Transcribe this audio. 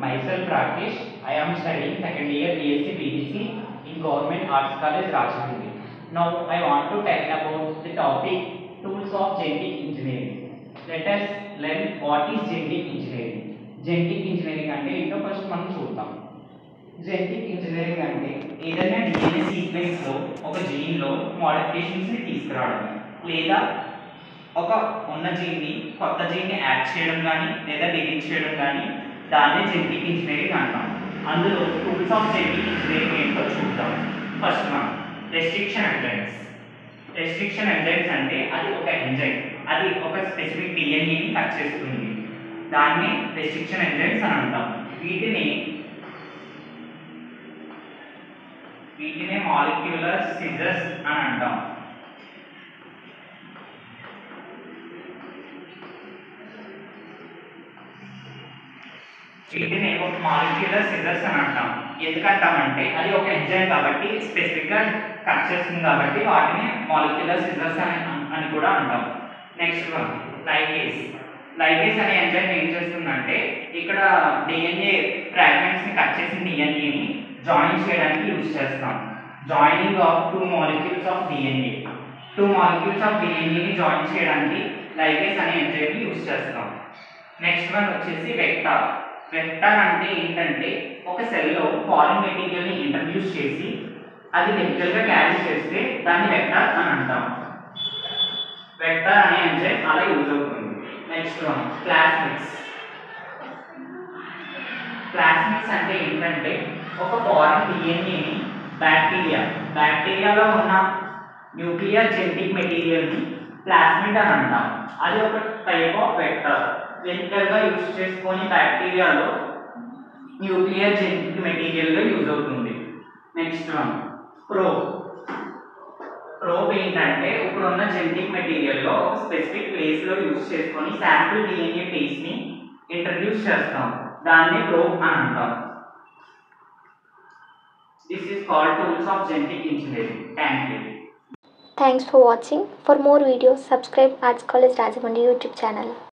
Myself Rakesh. I am studying second year BSc BDC in Government Arts College Rajahmundry. Now I want to tell about the topic tools of genetic engineering. Let us learn what is genetic engineering. Genetic engineering అంటే ఏంటో first మనం చూద్దాం. Genetic engineering అంటే ఏదైనా DNA sequence లో ఒక gene లో modifications ని తీసుకురావడం లేదా ఒక ఉన్న జీన్ ని కొత్త జీన్ ని యాడ్ చేయడం కానీ లేదా డిలీట్ చేయడం కానీ దాన్నే జెనెటిక్ ఇంజనీరింగ్ అంటాం. అందులో టూల్స్ ఆఫ్ జెనెటిక్ ఇంజనీరింగ్ ఏంటో చూద్దాం. First one restriction enzymes. Restriction enzymes అంటే అది ఒక ఎంజైమ్, అది ఒక స్పెసిఫిక్ DNA ని కట్ చేస్తుంది, దాన్ని రెస్ట్రిక్షన్ ఎంజైమ్స్ అని అంటాం. వీటినే మాలిక్యులర్ సిజర్స్ అని అంటాం. వీటిని ఒక మాలిక్యులర్ సిజర్స్ అని అంటాం. ఎందుకంటామంటే అది ఒక ఎంజైమ్ కాబట్టి స్పెసిఫిక్ గా కట్ చేస్తుంది కాబట్టి వాటిని మాలిక్యులర్ సిజర్స్ అని కూడా అంటాం. Next one ligase. లైగేస్ అనే ఎంజైమ్ ఏం చేస్తుందంటే ఇక్కడ DNA ఫ్రాగ్మెంట్స్ ని కట్ చేసిన DNA ని జాయిన్ చేయడానికి యూజ్ చేస్తాం. Joining of two molecules of DNA. Two molecules of DNA ని జాయిన్ చేయడానికి లైగేస్ అనే ఎంజైమ్ ని యూజ్ చేస్తాం. నెక్స్ట్ వన్ వచ్చేసి వెక్టార్. వెక్టార్ అంటే ఏంటంటే ఒక సెల్ లో ఫారిన్ మెటీరియల్ ని ఇంట్రడ్యూస్ చేసి అది కెమికల్ గా క్యారీ చేస్తే దాన్ని వెక్టార్ అని అంటాం. వెక్టార్ అనే ఎంజైమ్ అలా యూజ్ అవుతుంది. Next one plasmids. ప్లాస్మిడ్స్ అంటే ఏంటంటే ఒక ఫారిన్ DNA ని బ్యాక్టీరియాలో ఉన్న న్యూక్లియర్ జెనెటిక్ మెటీరియల్ ని ప్లాస్మిడ్ అని అంటాం. అది ఒక టైప్ ఆఫ్ వెక్టర్. వెక్టర్ గా యూజ్ చేసుకొని బ్యాక్టీరియాలో న్యూక్లియర్ జెనెటిక్ మెటీరియల్ గా యూజ్ అవుతుంది. Next one probe. ప్రోబ్ ఏంటంటే ఇప్పుడున్న జెనెటిక్ మెటీరియల్ లో ఒక స్పెసిఫిక్ ప్లేస్ లో యూజ్ చేసుకొని శాంపుల్ DNA పీస్ ని ఇంట్రడ్యూస్ చేస్తాం, దాన్ని ప్రోబ్ అని అంటాం. This is called tools of genetic engineering. Thank you. Thanks for watching. For more videos, subscribe Arts College Rajahmundry YouTube channel.